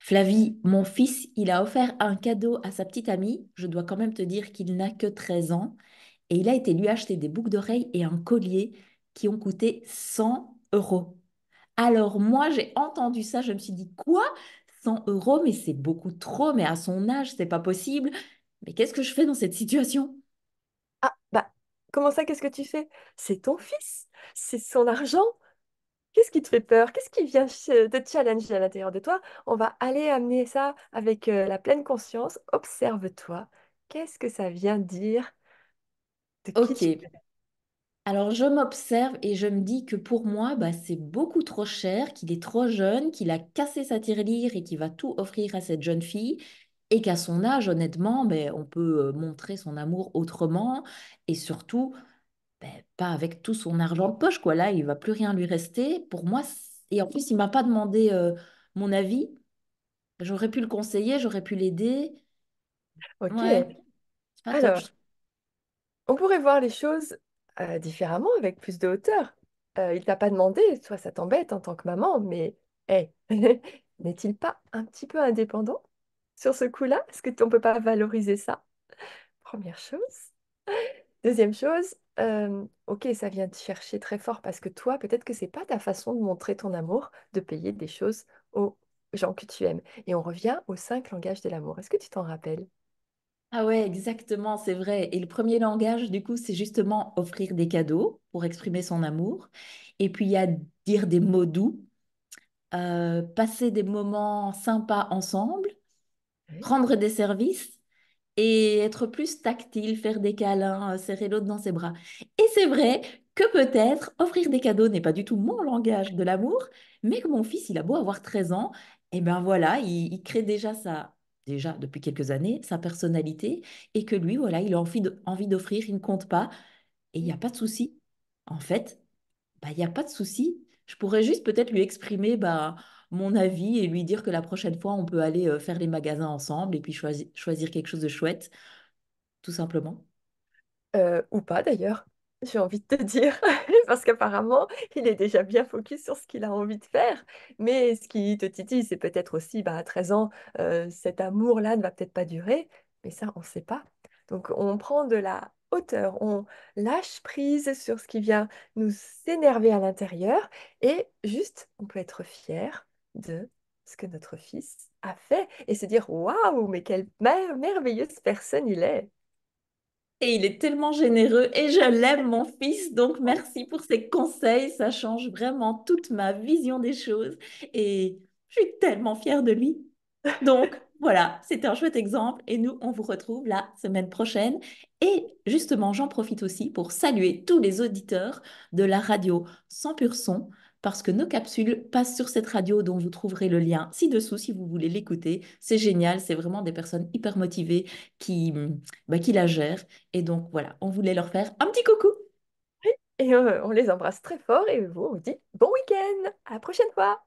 Flavie, mon fils, il a offert un cadeau à sa petite amie. Je dois quand même te dire qu'il n'a que 13 ans. Et il a été lui acheter des boucles d'oreilles et un collier qui ont coûté 100 euros. Alors moi, j'ai entendu ça, je me suis dit, quoi? 100 euros, mais c'est beaucoup trop, mais à son âge, c'est pas possible. Mais qu'est-ce que je fais dans cette situation? Ah, bah, comment ça, qu'est-ce que tu fais? C'est ton fils, c'est son argent. Qu'est-ce qui te fait peur? Qu'est-ce qui vient te challenger à l'intérieur de toi? On va aller amener ça avec la pleine conscience. Observe-toi. Qu'est-ce que ça vient dire de qui Ok, tu es? alors je m'observe et je me dis que pour moi, bah, c'est beaucoup trop cher, qu'il est trop jeune, qu'il a cassé sa tirelire et qu'il va tout offrir à cette jeune fille. Et qu'à son âge, honnêtement, ben, on peut montrer son amour autrement et surtout, ben, pas avec tout son argent de poche, quoi. Là, il va plus rien lui rester. Pour moi, et en plus, il m'a pas demandé mon avis. J'aurais pu le conseiller, j'aurais pu l'aider. Ok. Ouais, c'est pas top. Alors, on pourrait voir les choses différemment, avec plus de hauteur. Il t'a pas demandé, toi ça t'embête en tant que maman, mais hey, n'est-il pas un petit peu indépendant sur ce coup-là? Est-ce que on peut pas valoriser ça? Première chose. Deuxième chose, ok, ça vient te chercher très fort parce que toi, peut-être que c'est pas ta façon de montrer ton amour, de payer des choses aux gens que tu aimes. Et on revient aux 5 langages de l'amour. Est-ce que tu t'en rappelles? Ah ouais, exactement, c'est vrai. Et le premier langage, du coup, c'est justement offrir des cadeaux pour exprimer son amour. Et puis, il y a dire des mots doux, passer des moments sympas ensemble, Oui. rendre des services et être plus tactile, faire des câlins, serrer l'autre dans ses bras. Et c'est vrai que peut-être offrir des cadeaux n'est pas du tout mon langage de l'amour, mais que mon fils, il a beau avoir 13 ans, et ben voilà, il crée déjà depuis quelques années, sa personnalité, et que lui, voilà, il a envie d'offrir, il ne compte pas, et il n'y a pas de souci. En fait, bah, il n'y a pas de souci. Je pourrais juste peut-être lui exprimer bah, mon avis et lui dire que la prochaine fois, on peut aller faire les magasins ensemble et puis choisir quelque chose de chouette, tout simplement. Ou pas d'ailleurs, j'ai envie de te dire, parce qu'apparemment, il est déjà bien focus sur ce qu'il a envie de faire. Mais ce qui te titille, c'est peut-être aussi, bah, à 13 ans, cet amour-là ne va peut-être pas durer, mais ça, on ne sait pas. Donc, on prend de la hauteur, on lâche prise sur ce qui vient nous énerver à l'intérieur, et juste, on peut être fier de ce que notre fils a fait et se dire, waouh, mais quelle merveilleuse personne il est. Et il est tellement généreux et je l'aime, mon fils. Donc, merci pour ses conseils. Ça change vraiment toute ma vision des choses et je suis tellement fière de lui. Donc, voilà, c'était un chouette exemple et nous, on vous retrouve la semaine prochaine. Et justement, j'en profite aussi pour saluer tous les auditeurs de la radio 100 pur son parce que nos capsules passent sur cette radio dont vous trouverez le lien ci-dessous si vous voulez l'écouter. C'est génial, c'est vraiment des personnes hyper motivées qui, qui la gèrent. Et donc, voilà, on voulait leur faire un petit coucou. Et on les embrasse très fort et vous, on vous dit bon week-end, à la prochaine fois.